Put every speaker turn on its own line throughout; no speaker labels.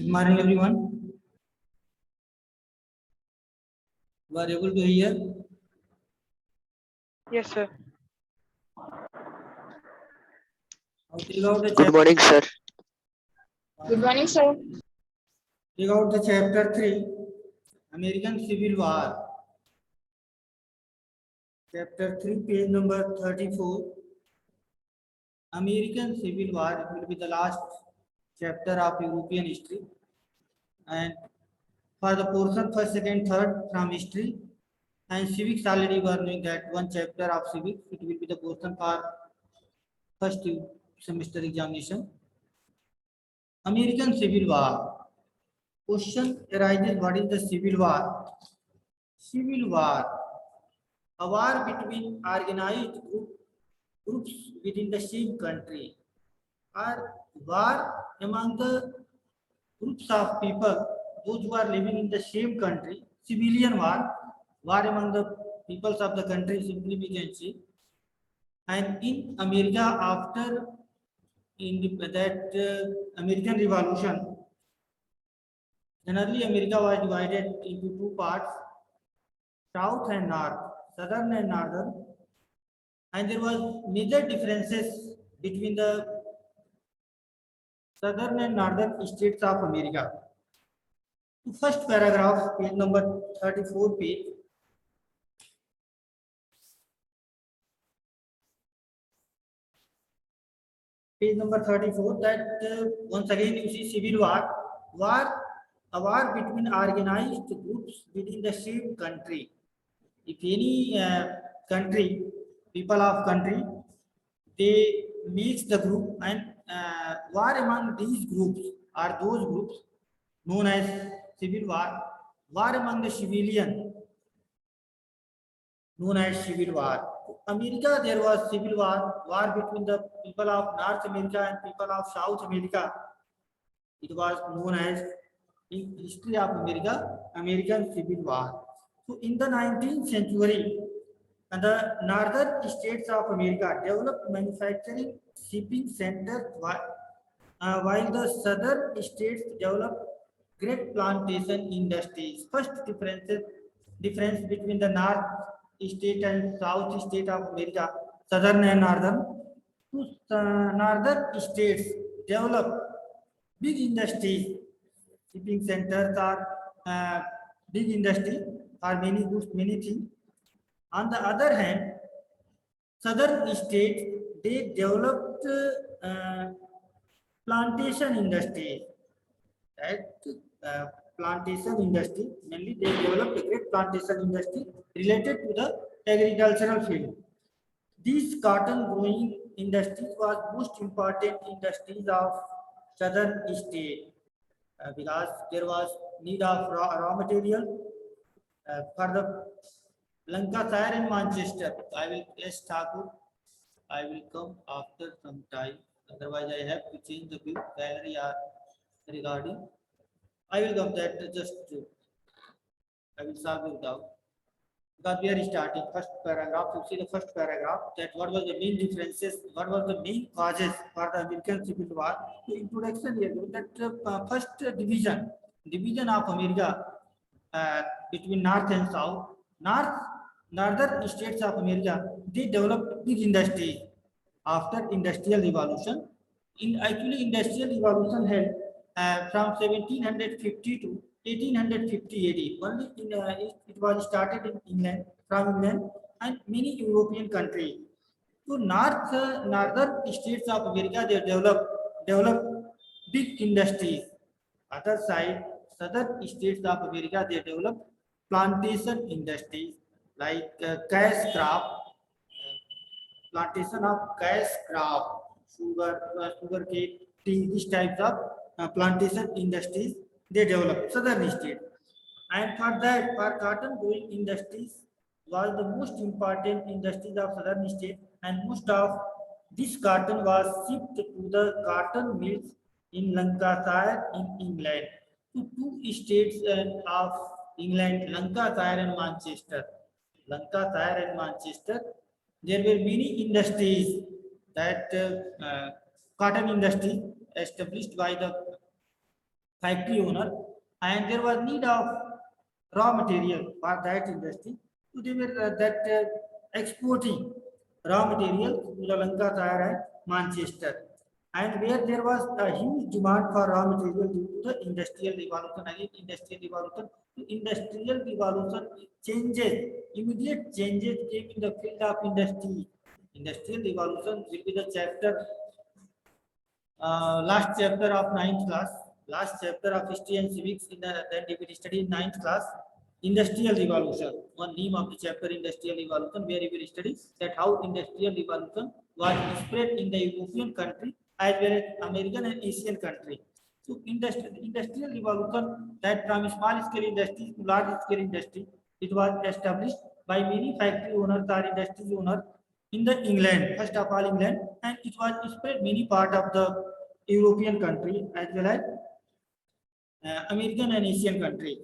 Morning, everyone. You are able to hear?
Yes, sir.
Good morning, sir.
Good morning, sir.
Take out the chapter 3, American Civil War. Chapter 3, page number 34. American Civil War. It will be the last chapter of European history. And for the portion first, second, third from history and civics, already we are doing that one chapter of civics. It will be the portion for first semester examination. American Civil War. Question arises: what is the Civil War? Civil War, a war between organized groups within the same country, or war among the groups of people, those who are living in the same country. Civilian war among the peoples of the country, simply we can see. And in America, after American Revolution, generally America was divided into two parts: South and North, Southern and Northern, and there was major differences between the Southern and Northern states of America. First paragraph, page number 34 page. Page number 34, that once again you see Civil War, a war between organized groups within the same country. If any country, people of country, they mix the group, and war among these groups are those groups known as civil war among the civilian known as civil war. America, there was civil war between the people of North America and people of South America. It was known as, in history of America, American Civil War. So in the 19th century, the northern states of America developed manufacturing shipping centers while the southern states developed great plantation industries. First difference between the north state and south state of America, southern and northern. Northern states develop big industries, shipping centers are big industry for many goods, many things. On the other hand, southern states, they developed plantation industry. That plantation industry, mainly they developed a great plantation industry related to the agricultural field. These cotton growing industries was most important industries of southern state because there was need of raw material for the Lancashire and Manchester. I will yes Thakur. I will come after some time. Otherwise, I have to change the view gallery regarding. I will come that just I will solve it out. Because we are starting first paragraph. You see the first paragraph, that what was the main differences, what was the main causes for the American Civil War. The introduction here, that first division of America between North and South. Northern states of America, they developed big industries after Industrial Revolution. Actually, Industrial Revolution held from 1750 to 1850 AD. Only it was started in England, from England and many European countries. So northern states of America, they develop big industries. Other side, southern states of America, they develop plantation industries like cash crop, plantation of cash crop, sugar cane, tea, these types of plantation industries they develop southern states. And for that, for cotton growing industries was the most important industries of southern states, and most of this cotton was shipped to the cotton mills in Lancashire in England. To two states of England, Lancashire and Manchester. Lancashire and Manchester, there were many industries that cotton industry established by the factory owner, and there was need of raw material for that industry. So they were exporting raw material to the Lanka Tire and Manchester, and where there was a huge demand for raw material due to the industrial revolution. Again, industrial revolution changes, immediate changes came in the field of industry. Industrial revolution will be the chapter, last chapter of ninth class, last chapter of history and civics in the that we will study in ninth class. Industrial revolution, one name of the chapter, industrial revolution, where we will study that how industrial revolution was spread in the European country as well as American and Asian country. So industrial revolution, that from small scale industry to large scale industry, it was established by many factory owners or industry owners in the England, first of all England, and it was spread many part of the European country as well as American and Asian country.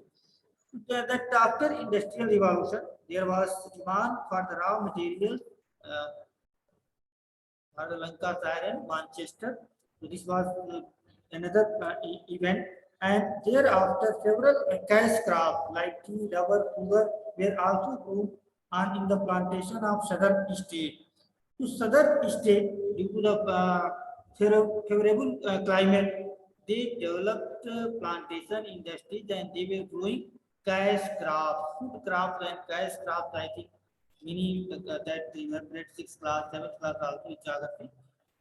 That after industrial revolution, there was demand for the raw materials for the Lancashire and Manchester. So this was another event, and thereafter several cash crop like tea, rubber, sugar were also grown on in the plantation of southern state. To southern state, due to the favorable climate, they developed plantation industries and they were growing cash crops, food crops and cash crops. I think many that we were grade 6 class, 7th class also geography.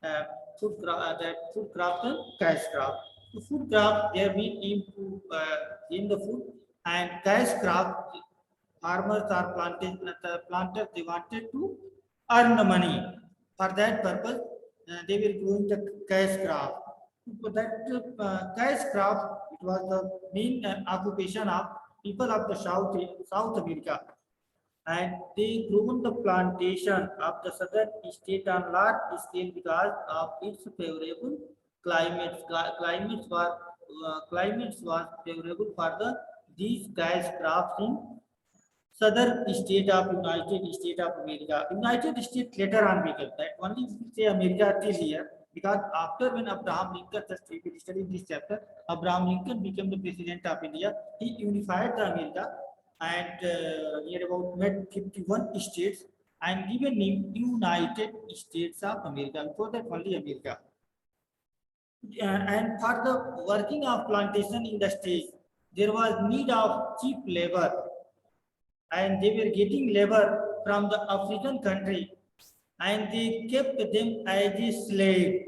That food crops and cash crop. The food crop they have been into in the food, and cash crop farmers are planters they wanted to earn the money. For that purpose, they were growing the cash crop. So that cash crop, it was the main occupation of people of the South America, and they grown the plantation of the southern state on large scale because of its favorable climates. Climates was favorable for the these cash crops in southern state of United States of America. United States later on became that, only we say America till here, because after when Abraham Lincoln, just we will study this chapter, Abraham Lincoln became the president of India. He unified the America and near about made 51 states and given name United States of America. Before that, only America. And for the working of plantation industries, there was need of cheap labor, and they were getting labor from the African country, and they kept them as a slave,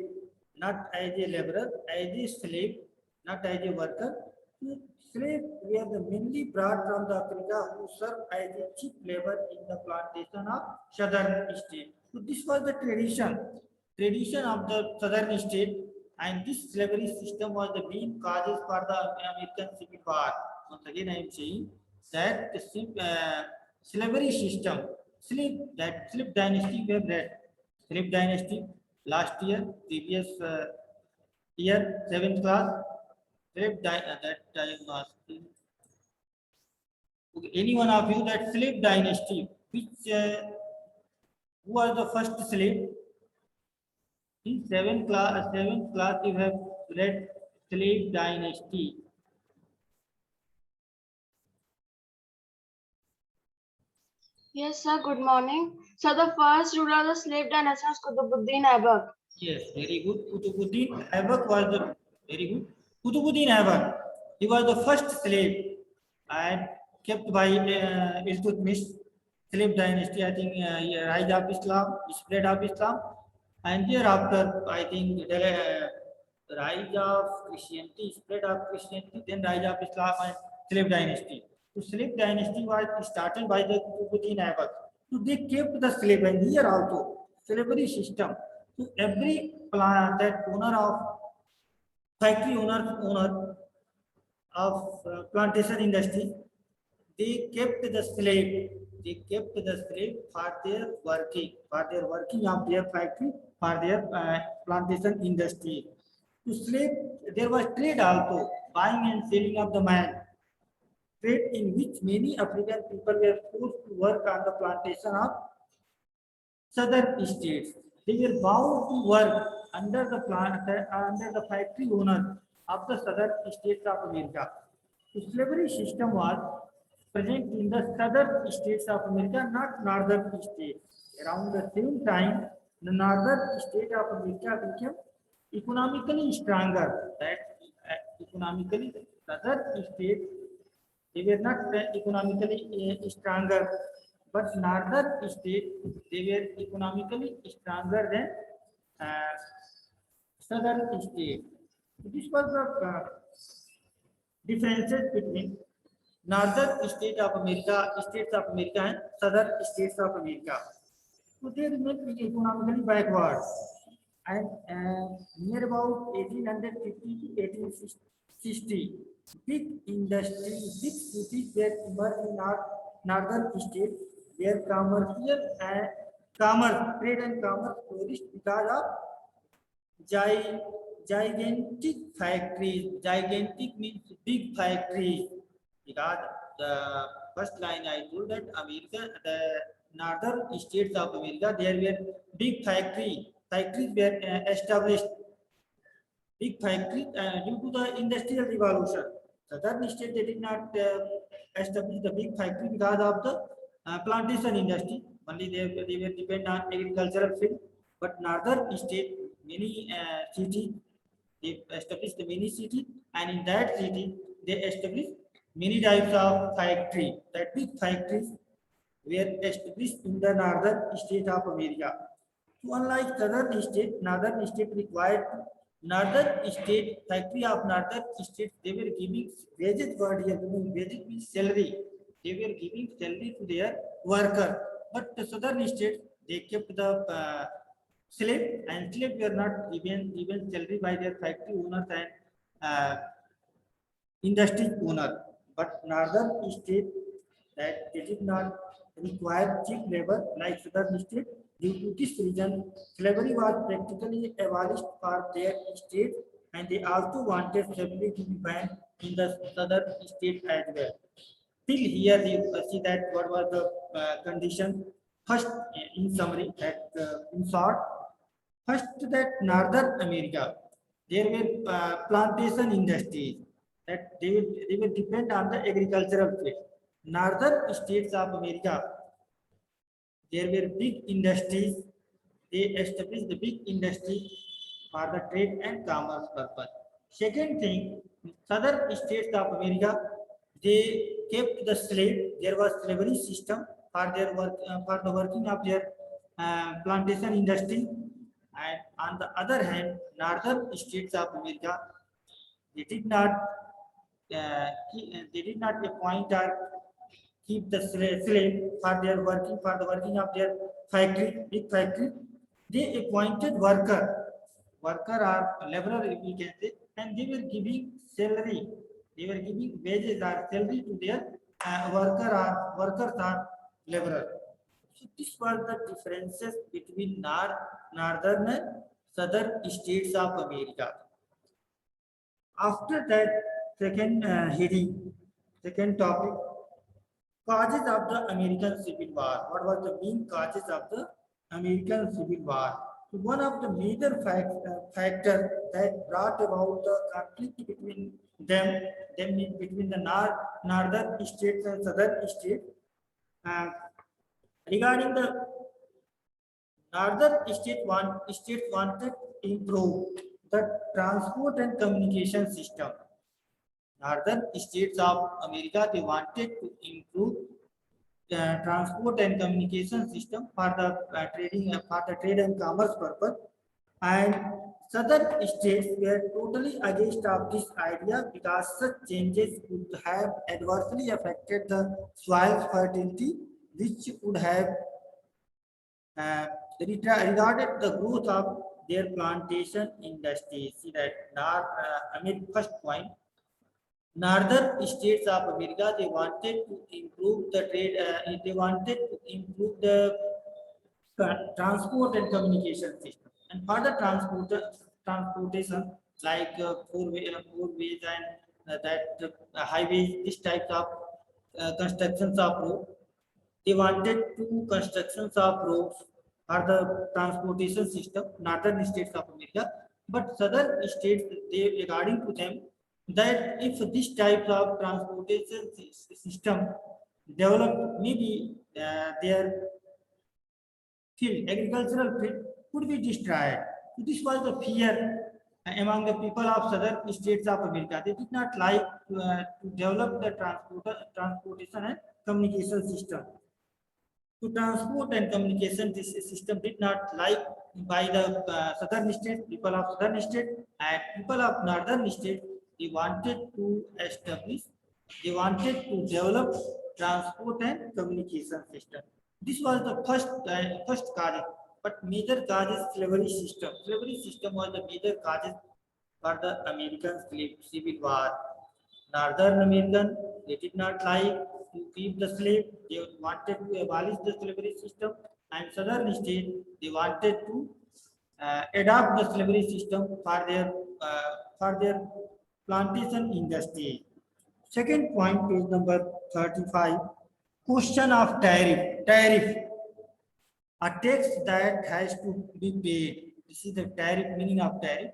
not as a laborer, as a slave, not as a worker. So slaves were the mainly brought from the Africa who served as a cheap labor in the plantation of southern state. So this was the tradition of the southern state, and this slavery system was the main causes for the American Civil War. Once again, I am saying that the slavery system, slave dynasty we have read, slave dynasty last year, previous year, 7th class, that I am asking. Okay, any one of you that slave dynasty, which who was the first slave? In 7th class, you have read slave dynasty.
Yes, sir. Good morning. So the first ruler of the slave dynasty was Qutbuddin Aibak.
Yes, very good. Qutbuddin Aibak was the very good. Qutbuddin Aibak, he was the first slave and kept by Iltutmish slave dynasty. I think rise of Islam, spread of Islam, and thereafter I think rise of Christianity, spread of Christianity, then rise of Islam and slave dynasty. So slave dynasty was started by the Qutbuddin Aibak. So they kept the slave, and here also slavery system. So every that owner of factory owner of plantation industry, they kept the slave. They kept the slave for their working of their factory, for their plantation industry. To slave, there was trade also, buying and selling of the man. Trade in which many African people were forced to work on the plantation of southern states. They were bound to work under the factory owner of the southern states of America. The slavery system was present in the southern states of America, not northern states. Around the same time, the northern state of America became economically stronger. That economically, southern states they were not economically stronger, but northern states they were economically stronger than uh, southern states. This was the differences between northern states of America and southern states of America. So they remain economically backward. And near about 1850 to 1860, big industry, big cities were emerged in our northern states where commerce, trade and commerce flourished because of gi- gigantic factories. Gigantic means big factories. Because the first line I told that America, the northern states of America, there were big factories were established, big factories due to the industrial revolution. Southern states they did not establish the big factory because of the plantation industry. Only they were depend on agricultural field. But northern state, many cities, they established many cities, and in that city they established many types of factory. That big factories were established in the northern state of America. So unlike northern state required northern state factory of northern state they were giving wages word here wages means salary. They were giving salary to their worker. But the southern states they kept the slave, and slave were not given salary by their factory owners and uh, industry owner. But northern state that they did not require cheap labor like southern state. Due to this reason, slavery was practically abolished for their state, and they also wanted slavery to be banned in the southern state as well. Till here, you see that what was the condition. First, in summary, that in short, first that Northern America, there were plantation industries that they will depend on the agricultural field. Northern states of America, there were big industries. They established the big industry for the trade and commerce purpose. Second thing, southern states of America, they kept the slave. There was slavery system for their work for the working of their plantation industry. And on the other hand, northern states of America, they did not they did not appoint or keep the slave for their working for the working of their big factory. They appointed worker or laborer, if we can say, and they were giving salary. They were giving wages or salary to their workers or laborer. So these were the differences between northern and southern states of America. After that, second heading, second topic, causes of the American Civil War. What was the main causes of the American Civil War? So one of the major factors that brought about the conflict between them between the northern states and southern states. Uh, regarding the states wanted to improve the transport and communication system. Northern states of America, they wanted to improve transport and communication system for the for the trade and commerce purpose, and southern states were totally against of this idea because such changes would have adversely affected the soil's fertility, which would have regarded the growth of their plantation industry. See that first point, northern states of America, they wanted to improve the trade, they wanted to improve the transport and communication system. And for the transportation, like four ways and highways, this type of constructions of road, they wanted two constructions of roads for the transportation system, northern states of America. But southern states, they, according to them, that if this type of transportation system developed, maybe their field, agricultural field, could be destroyed. So this was the fear among the people of southern states of America. They did not like to develop the transportation and communication system. To transport and communication, this system did not like by the southern states, people of southern state, and people of northern state. They wanted to establish, they wanted to develop transport and communication system. This was the first cause, but major cause is slavery system. Slavery system was the major causes for the American civil war. Northern American, they did not like to keep the slave. They wanted to abolish the slavery system, and Southern state, they wanted to adopt the slavery system for their plantation industry. Second point, page number 35. Question of tariff. Tariff, a tax that has to be paid. This is the tariff, meaning of tariff.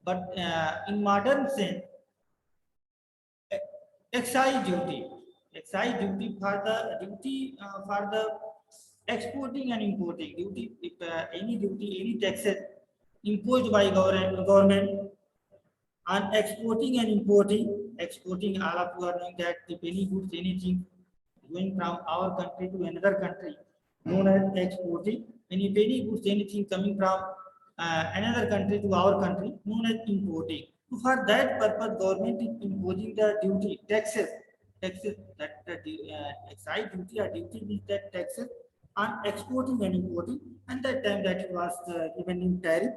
But in modern sense, excise duty. Excise duty for the exporting and importing duty. If any duty, any taxes imposed by government on exporting and exporting, all of you are knowing that if any goods, anything going from our country to another country, known as exporting, and if any goods, anything coming from another country to our country, known as importing. So for that purpose, government is imposing the duty, taxes that the excise duty or duty is that taxes on exporting and importing, and that time that was given in tariff.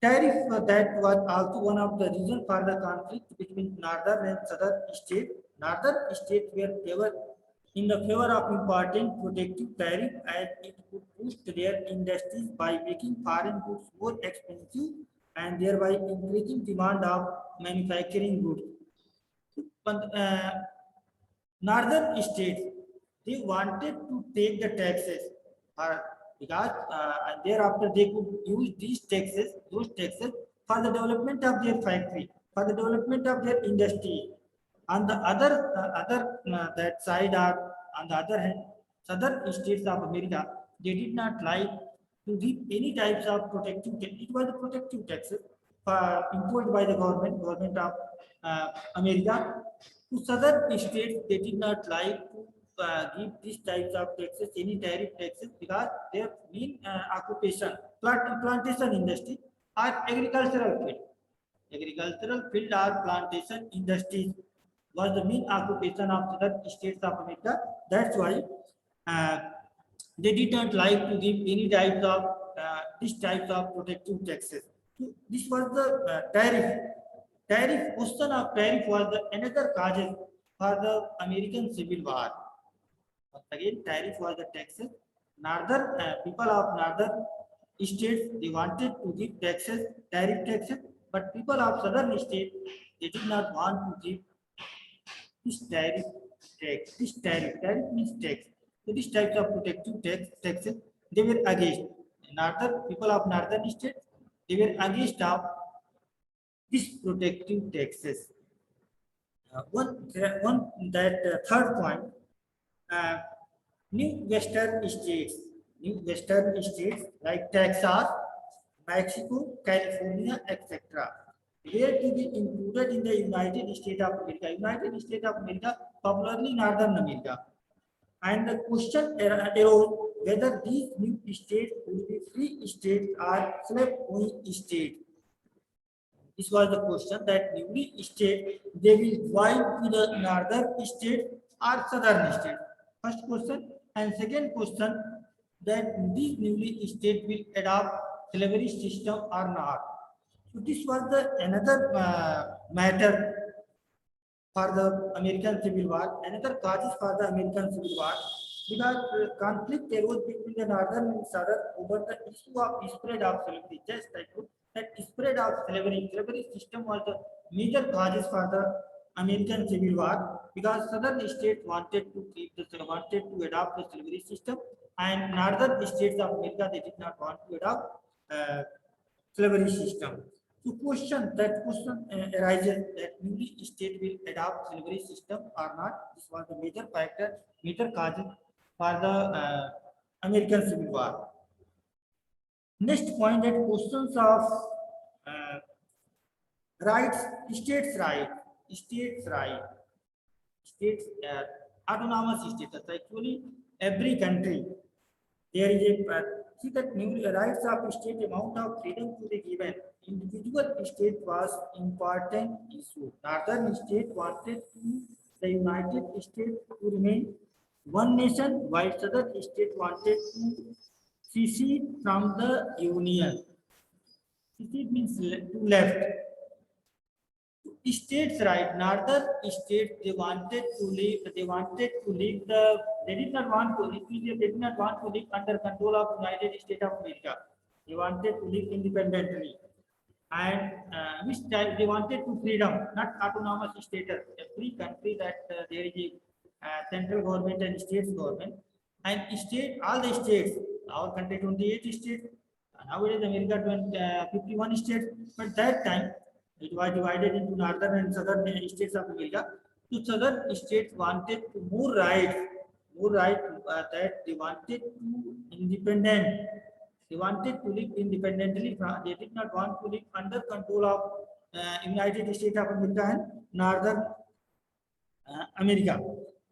Tariff that was also one of the reasons for the conflict between northern and southern states. Northern states were in the favor of importing protective tariff, as it could boost their industries by making foreign goods more expensive and thereby increasing demand of manufacturing goods. But northern states, they wanted to take the taxes because and thereafter they could use those taxes for the development of their factory, for the development of their industry. On the other that side, or on the other hand, southern states of America, they did not like to give any types of protective tax. It was the protective taxes imposed by the government of America. To southern states, they did not like to give these types of taxes, any tariff taxes, because their main occupation, plantation industry or agricultural field. Agricultural field or plantation industries was the main occupation of southern states of America. That's why uh, they did not like to give any types of these types of protective taxes. So this was the tariff. Tariff, question of tariff was the another cause for the American Civil War. Once again, tariff was the taxes. Northern people of northern states, they wanted to give taxes, tariff taxes, but people of southern states, they did not want to give this tariff tax. This tariff means tax. So these types of protective taxes, they were against. Northern people of northern states, they were against of these protective taxes. One that third point, uh, new western states like Texas, Mexico, California, etc. Were to be included in the United States of America. United States of America, popularly Northern America. And the question arose whether these new states will be free states or slave-owning states. This was the question, that newly state they will join to the northern state or southern state. First question, and second question, that these newly state will adopt slavery system or not. So this was the another matter for the American Civil War, another causes for the American Civil War, because conflict arose between the northern and southern over the issue of spread of slavery. Just I put that spread of slavery system was the major causes for the American Civil War, because southern states wanted to adopt the slavery system, and northern states of America, they did not want to adopt slavery system. So question arises that newly state will adopt slavery system or not. This was the major factor, major cause for the American Civil War. Next point, that questions of uh, rights, states right, states autonomous status. Actually, every country there is a see that new rights of state amount of freedom to be given. Individual state was important issue. Northern state wanted to the United States to remain one nation, while southern state wanted to secede from the union. Secede means to left. States right, northern states they wanted to leave the they did not want to they did not want to live under control of United States of America. They wanted to live independently, and which type they wanted to freedom, not autonomous status. Every country that there is a central government and states government, and state all the states, our country 28 states, nowadays America 51 states, but that time it was divided into northern and southern states of America. So southern states wanted to more right that they wanted to independent. They wanted to live independently. They did not want to live under control of United States of America and Northern America,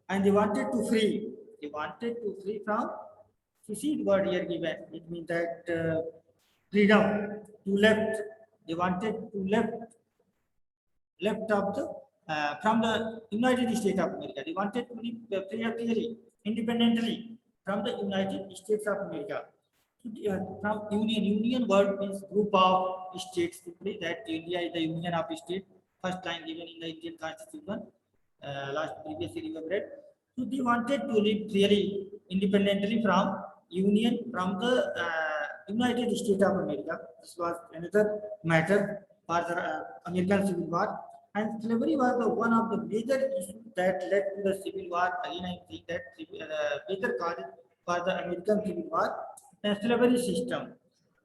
and they wanted to free. They wanted to free from secede word here given. It means that freedom to left. They wanted to left of the from the United States of America. They wanted to live freely, independently from the United States of America. From union word means group of states. Simply that India is the union of states. First line given in the Indian Constitution. Last previously we have read. So they wanted to live really independently from union from the United States of America. This was another matter for the American Civil War. And slavery was the one of the major issues that led to the Civil War. Again, I think that major cause for the American Civil War, the slavery system.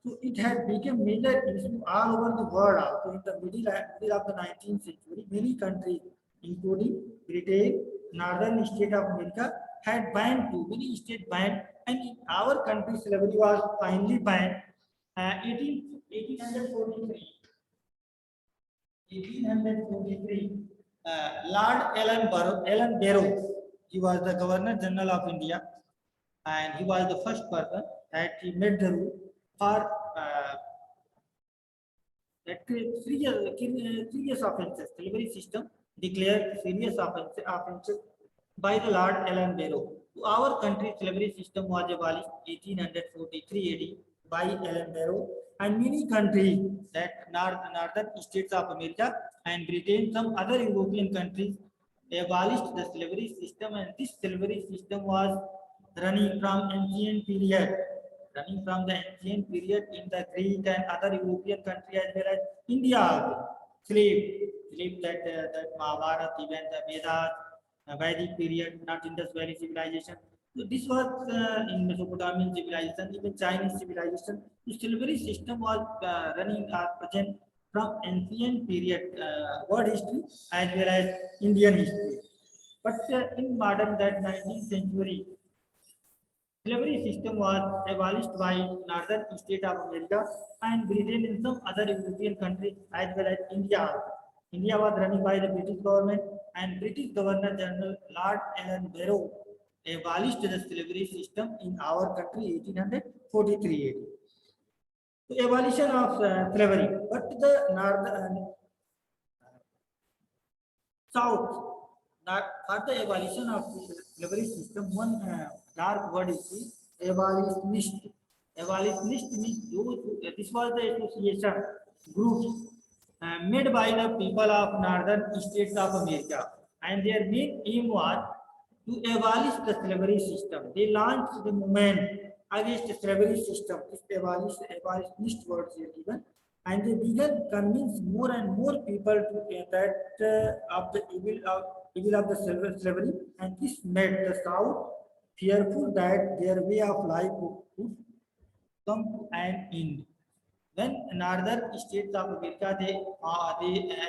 So it had become major issue all over the world. Also in the middle of the 19th century, many countries, including Britain, Northern State of America, had banned too. Many states banned, and in our country, slavery was finally banned. 1843. 1843, Lord Ellen Barrow, he was the Governor General of India, and he was the first person that he made the rule for that serious offences. Slavery system declared serious offences by the Lord Ellen Barrow. To our country, slavery system was abolished 1843 AD by Ellen Barrow, and many countries that northern states of America and Britain, some other European countries abolished the slavery system, and this slavery system was running from ancient period, in the Greek and other European countries as well as India also. Slave that Mahabharata, even the Vedas, Vedic period, not Indus Valley civilization. So this was in Mesopotamian civilization, even Chinese civilization. The slavery system was running present from ancient period world history as well as Indian history. But in modern that 19th century, slavery system was abolished by northern state of America and Britain and some other European countries as well as India. India was running by the British government, and British Governor General Lord Ellen Barrow abolished the slavery system in our country 1843 AD. So abolition of slavery, but the northern south, that for the abolition of the slavery system, one dark word is the abolitionist. Abolitionist means those this was the association group made by the people of northern states of America, and their main aim was to abolish the slavery system. They launched the movement against the slavery system. This abolitionist words here given, and they began convince more and more people to that of the evil of the slavery, and this made the South fearful that their way of life would come to an end. When northern states of America they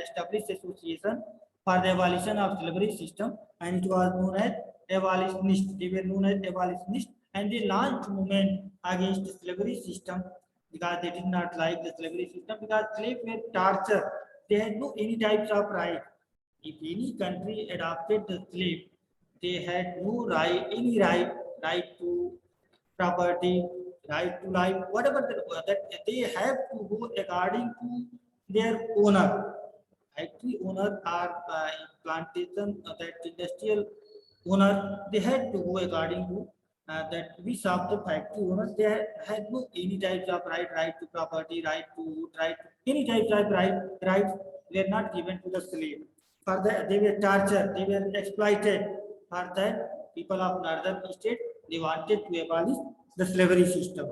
established association for the abolition of slavery system, and it was known as abolitionists. They were known as abolitionists, and they launched movement against the slavery system because they did not like the slavery system because slaves were tortured. They had no any types of right. If any country adopted the slave, they had no right, any right to property, right to life, whatever that they have to go according to their owner. Factory owner or plantation that industrial owner, they had to go according to that which of the factory owners they had no any types of right to property, right to wood, right to any types of rights were not given to the slave. For that they were tortured, they were exploited. For that people of northern state they wanted to abolish the slavery system,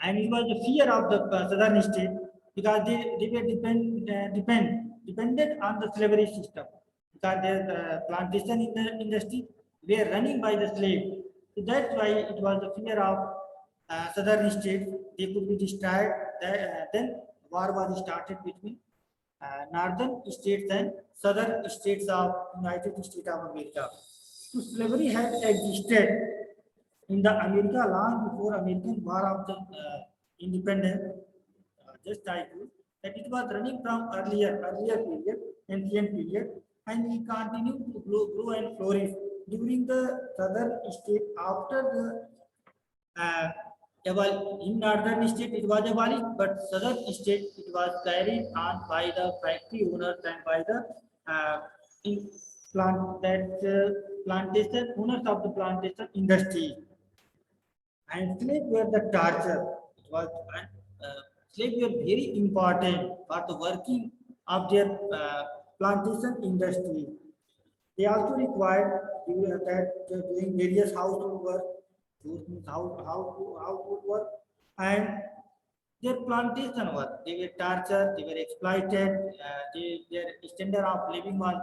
and it was the fear of the southern state because they were dependent on the slavery system because their plantation in the industry were running by the slave. So that's why it was the fear of southern states. They could be destroyed. Then war was started between northern states and southern states of United States of America. So slavery had existed in the America long before American War of the Independence. Just I told that it was running from earlier period, ancient period, and it continued to grow and flourish during the southern state after the uh, in northern state it was abolished, but southern state it was carried on by the factory owners and by the uh, in plantation owners of the plantation industry. And slaves were the torture. It was slaves were very important for the working of their plantation industry. They also required that doing various household work, household work, and their plantation work. They were tortured, they were exploited, their standard of living was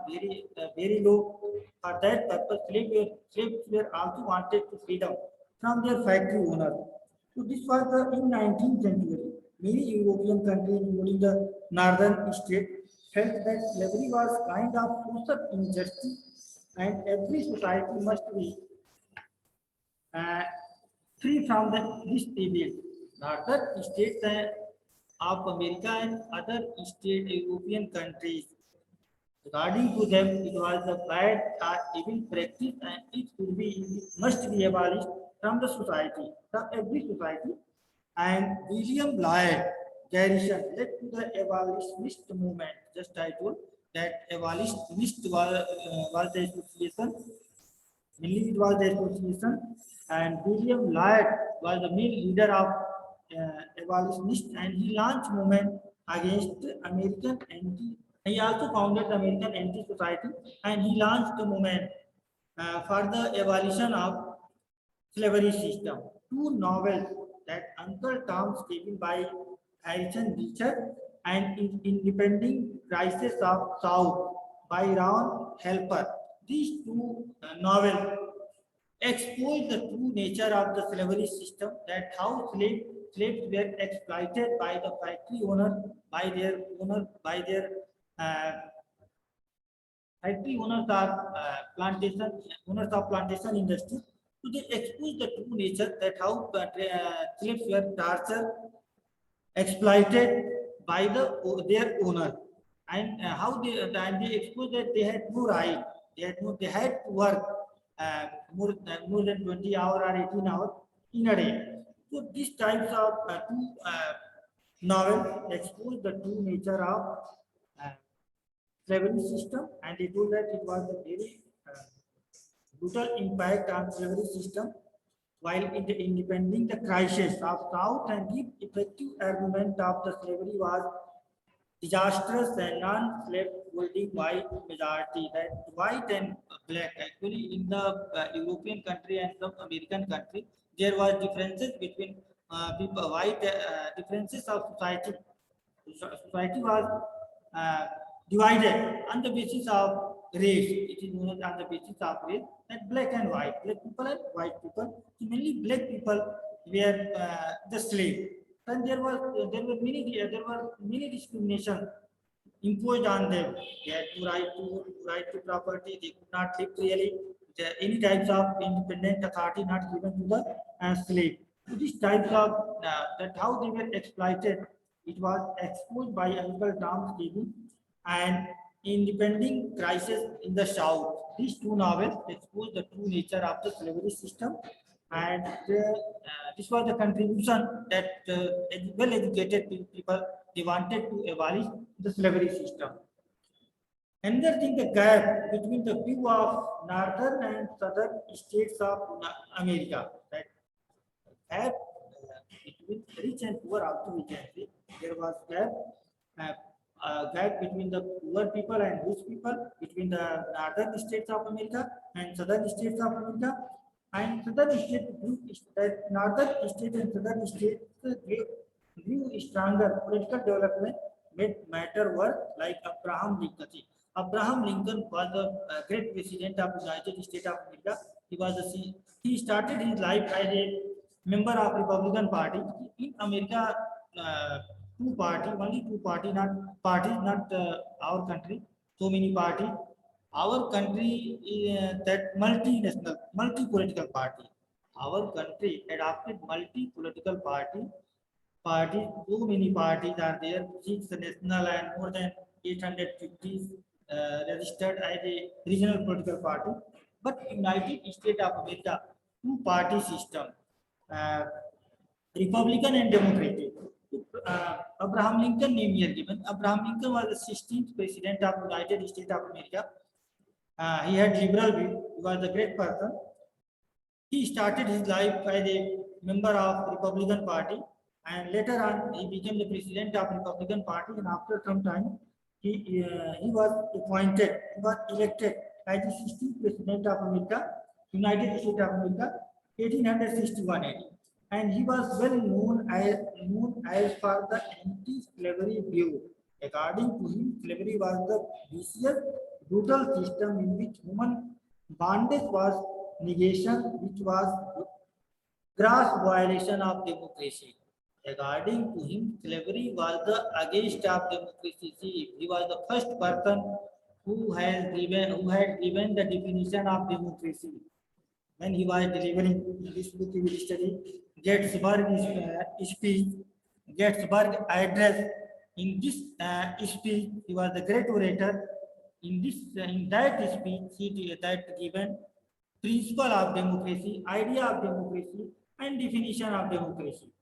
very low. For that purpose, slaves were also wanted to freedom from their factory owners. So this was in 19th century. Many European countries, including the northern states, felt that slavery was kind of social injustice, and every society must be uh, free from this evil. Northern states of America and other state European countries, according to them, it was a bad or evil practice, and it must be abolished from the society, from every society. And William Lloyd Garrison led to the abolitionist movement. Just I told that abolitionist was the association. Mainly it was the association, and William Lloyd was the main leader of abolitionist, and he launched movement against American anti. He also founded the American Anti-Society, and he launched the movement for the abolition of slavery system. Two novels that Uncle Tom's Cabin by Harrison Beecher and Independent Crisis of South by Ron Helper. These two novels expose the true nature of the slavery system, that how slaves were exploited by the factory owner, by their uh, factory owners or plantation owners of plantation industry. So they expose the true nature, that how slaves were tortured, exploited by their owner, and how they expose that they had no right, they had to work more than 20 hours or 18 hours in a day. So these types of two novels expose the true nature of uh, slavery system, and they told that it was a very brutal impact on slavery system, while in the independent the crisis of South and the effective argument of the slavery was disastrous and non-slave holding white majority, that white and black actually in the European country and some American country there was differences between people white differences of society. Society was uh, divided on the basis of race. It is known as on the basis of race, and black and white, black people and white people. So mainly black people were the slave. then there were many discrimination imposed on them. They had to right to property. They could not live freely. Any types of independent authority not given to the slave. So these types of that how they were exploited. It was exposed by Uncle Tom Stevens and Independent Crisis in the South. These two novels expose the true nature of the slavery system, and this was the contribution that well-educated people they wanted to abolish the slavery system. Another thing, the gap between the view of northern and southern states of America, that gap between rich and poor also we can see there was uh, gap between the poor people and rich people, between the northern states of America and southern states of America. And southern states that northern states and southern states grew stronger political development made matter work like Abraham Lincoln. Abraham Lincoln was the great president of the United States of America. He was he started his life as a member of Republican Party in America. Only two party, not parties, not our country. So many parties. Our country that multinational, multi-political party. Our country adopted multi-political parties. So many parties are there. Six national and more than 850 registered as a regional political party. But United States of America, two-party system, uh, Republican and Democratic. Abraham Lincoln name here given. Abraham Lincoln was the 16th president of United States of America. He had liberal view. He was a great person. He started his life as a member of Republican Party, and later on he became the president of Republican Party. And after some time, he was appointed, he was elected as the 16th president of America, United States of America, 1861 AD. And he was well known as for the anti-slavery view. According to him, slavery was the vicious, brutal system in which human bondage was negation, which was gross violation of democracy. According to him, slavery was the against of democracy. See, he was the first person who had given the definition of democracy. When he was delivering this book, he will study Gettysburg speech, Gettysburg address. In this speech, he was the great orator. In that speech, he that given principle of democracy, idea of democracy, and definition of democracy.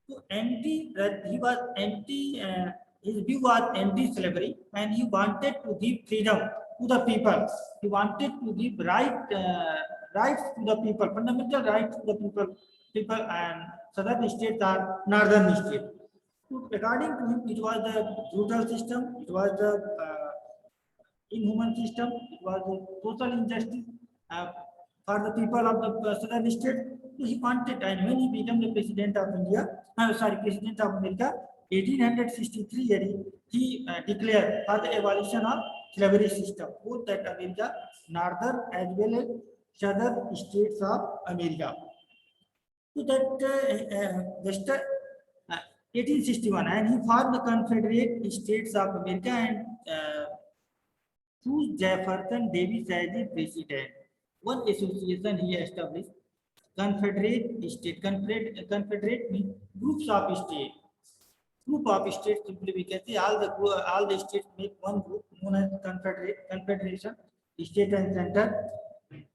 So he was anti. His view was anti-slavery, and he wanted to give freedom to the people. He wanted to give rights to the people, fundamental rights to the people, and southern states are northern states. So according to him, it was the brutal system. It was the inhuman system. It was the social injustice for the people of the southern state. So he wanted, and when he became the president of India, president of America, 1863, he declared for the abolition of slavery system, both that America, northern as well as southern states of America. So that Western 1861, and he formed the Confederate States of America and chose Jefferson Davis as the president. One association he established, Confederate State. Confederate means groups of states. Group of states, simply we can say all the states make one group known as Confederation, state and center.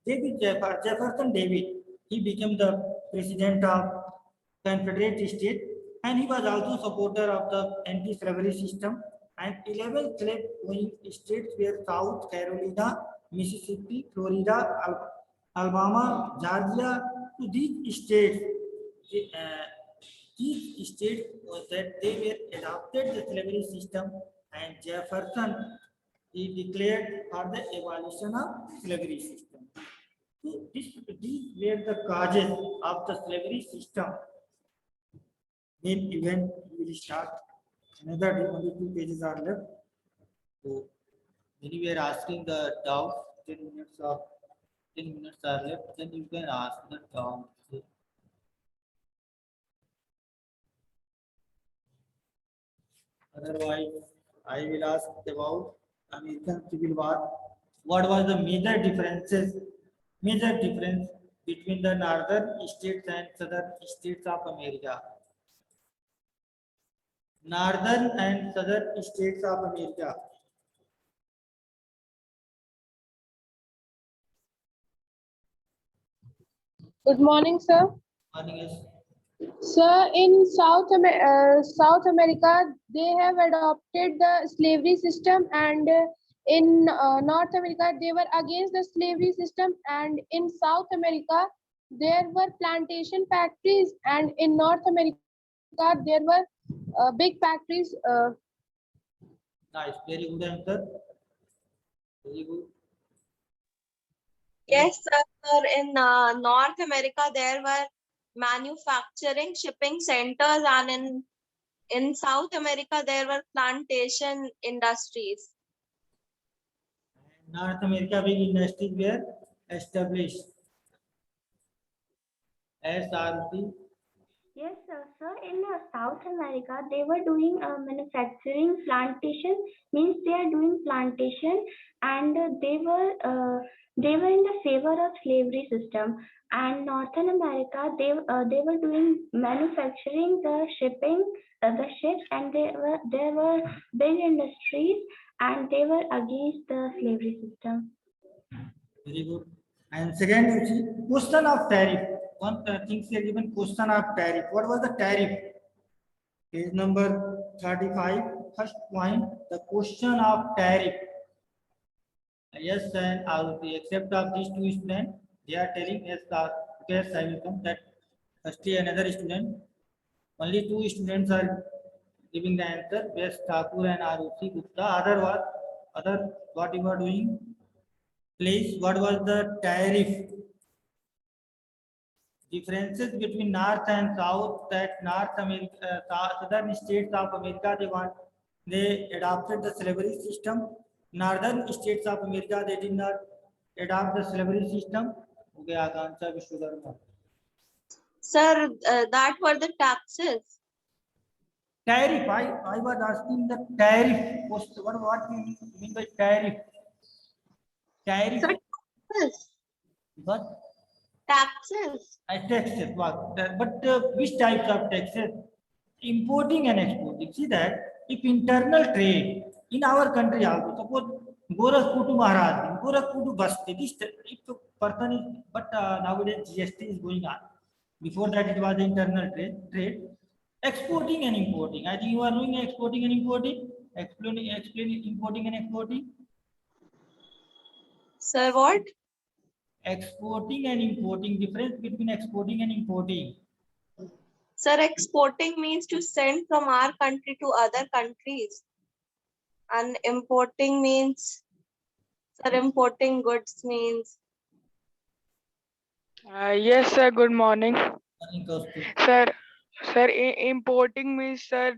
Jefferson Davis, he became the president of Confederate State, and he was also supporter of the anti-slavery system. And 11 slave-owning states were South Carolina, Mississippi, Florida, Alabama, Georgia. To these states, these states that they were adopted the slavery system, and Jefferson he declared for the abolition of slavery system. So these were the causes of the slavery system. Main event will start. Another day, only 2 pages are left. So when you were asking the doubt, 10 minutes are left, then you can ask the doubt. Otherwise, I will ask about American Civil War. What was the major difference between the northern states and southern states of America? Northern and southern states of America.
Good morning, sir.
Morning is
Sir, in South America, they have adopted the slavery system, and in North America, they were against the slavery system. And in South America, there were plantation factories, and in North America, there were big factories.
nice. Very good answer. Very good.
Yes, sir. In North America, there were manufacturing, shipping centers, and in South America, there were plantation industries.
North America big industries were established. SRP.
Yes, sir. In South America, they were doing manufacturing plantation. Means they are doing plantation, and they were in the favor of slavery system. And Northern America, they were doing manufacturing, the shipping, the ships, and there were big industries, and they were against the slavery system.
Very good. And second, you see, question of tariff. One thing here given question of tariff. What was the tariff? Page number 35. First point, the question of tariff. Yes, and except of these two students, they are telling yes, yes, I will come. That firstly another student. Only two students are giving the answer. Yes, Thakur and Arushi Gupta. Other what you are doing? Please, what was the tariff? Differences between North and South, that North America, southern states of America, they adopted the slavery system. Northern states of America, they did not adopt the slavery system. Okay, Akansha Vishwakarma.
Sir, that were the taxes.
Tariff, I was asking the tariff. What do you mean by tariff? Tariff.
Sir, taxes.
What?
Taxes.
Taxes, but which types of taxes? Importing and exporting. See that if internal trade in our country also, suppose Gorakhpur to Maharashtra, Gorakhpur to Basti, this if the person is, but nowadays GST is going on. Before that it was the internal trade. Exporting and importing. I think you are doing exporting and importing. Explaining importing and exporting.
Sir, what?
Exporting and importing. Difference between exporting and importing.
Sir, exporting means to send from our country to other countries. And importing means, sir, importing goods means.
Yes, sir. Good morning,
Morning, Kaustubh.
sir. Sir, importing means sir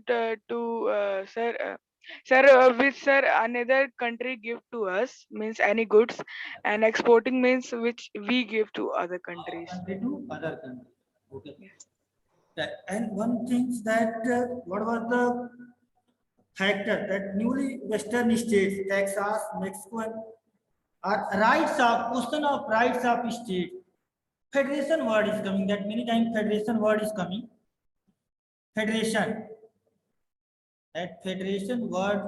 which sir another country give to us means any goods, and exporting means which we give to other countries.
Country to other country. Okay. And one thing that what was the factor that newly Western states, Texas, Mexico, are rights of question of rights of state. Federation word is coming. That many times federation word is coming. Federation. That federation word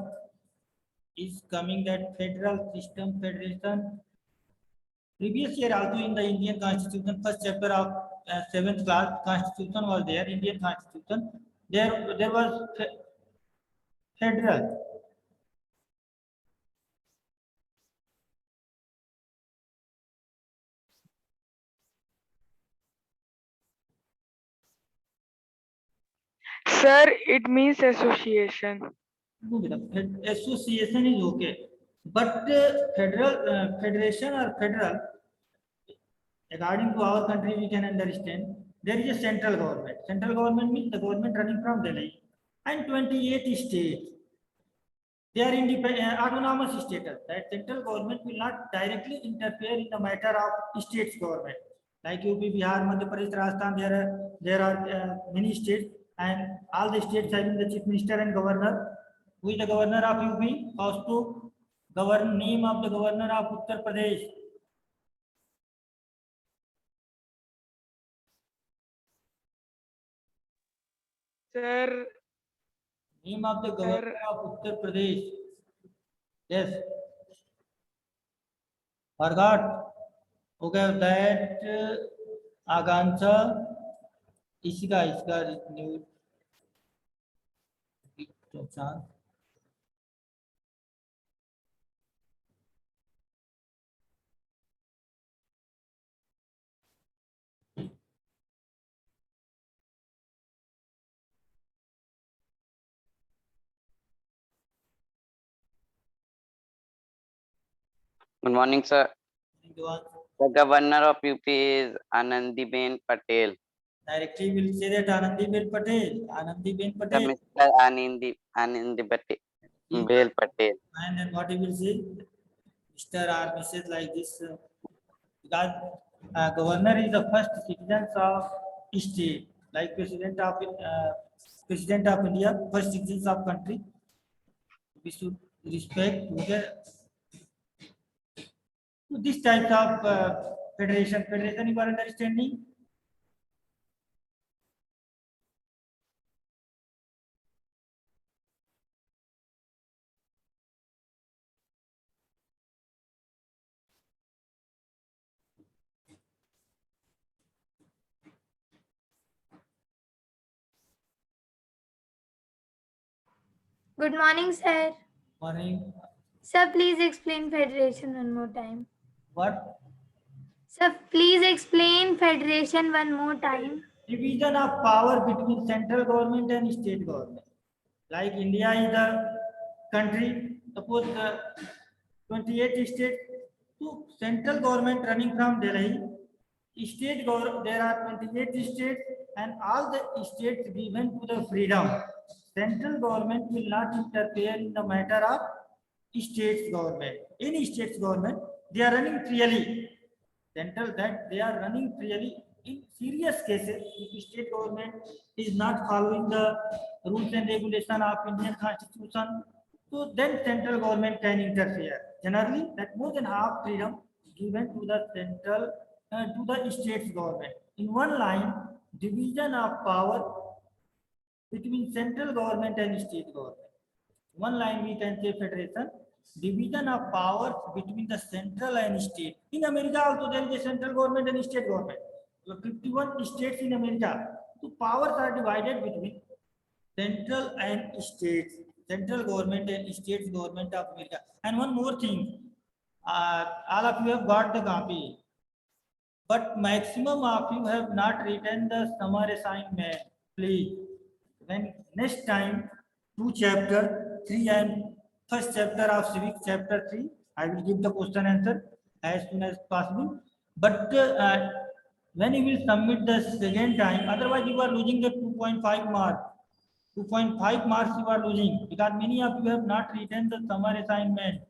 is coming. That federal system federation. Previous year also in the Indian Constitution, first chapter of 7th class Constitution was there. Indian Constitution. There was federal.
Sir, it means association.
Association is okay, but federation or federal, according to our country, we can understand there is a central government. Central government means the government running from Delhi, and 28 states. They are independent, autonomous status. That central government will not directly interfere in the matter of states government. Like UP, Bihar, Madhya Pradesh, Rajasthan, there are many states, and all the states having the chief minister and governor. Who is the governor of UP? Kaustubh. Name of the governor of Uttar Pradesh.
Sir,
Name of the governor of Uttar Pradesh. Yes. Forgot. Okay, that Agancha. इसका news चौचान
Good morning, sir. The governor of UP is Anandiben Patel.
Directly will say that Anandiben Patel. Anandiben
The
Patel.
Mr. Anandi Patel. Patel.
And then what he will say? Mr. or Mrs. like this. Because governor is the first citizen of state, like president of India, first citizens of country. We should respect to this type of federation. Federation, you are understanding?
Good morning, sir.
Morning.
Sir, please explain federation one more time.
What?
Sir, please explain federation one more time.
Division of power between central government and state government. Like India is the country, suppose 28 states, so central government running from Delhi, there are 28 states and all the states given to the freedom. Central government will not interfere in the matter of states government. Any states government, they are running freely. Central that they are running freely. In serious cases, if state government is not following the rules and regulation of Indian Constitution, so then central government can interfere. Generally, that more than half freedom given to the central to the states government. In one line, division of power between central government and state government. One line we can say federation, division of powers between the central and state. In America also there is a central government and state government. So 51 states in America. So powers are divided between central and states, central government and states government of America. And one more thing, all of you have got the copy, but maximum of you have not written the summer assignment. Please, when next time 2 chapter 3 and first chapter of civics chapter 3, I will give the question answer as soon as possible. But when you will submit the second time, otherwise you are losing the 2.5 marks. 2.5 marks you are losing because many of you have not written the summer assignment.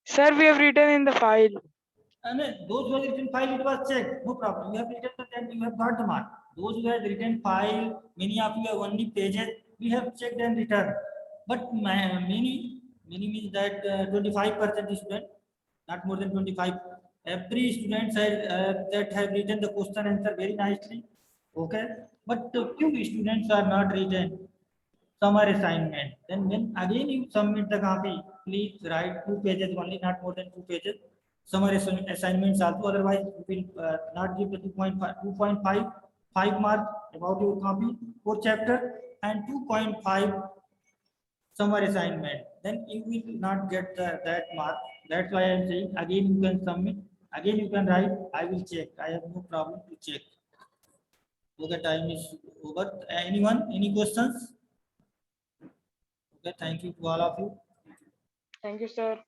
Sir, we have written in the file.
And those who have written file, it was checked. No problem. You have written the then you have got the mark. Those who have written file, many of you have only pages. We have checked and returned. But many means that 25% student, not more than 25. Every student said that have written the question answer very nicely. Okay, but few students are not written summer assignment. Then when again you submit the copy, please write 2 pages only, not more than 2 pages. Summer assignments also, otherwise we will not give the 2.5 mark about your copy for chapter and 2.5 summer assignment. Then you will not get that mark. That's why I am saying again you can submit, again you can write. I will check. I have no problem to check. Okay, time is over. Anyone? Any questions? Okay, thank you to all of you.
Thank you, sir.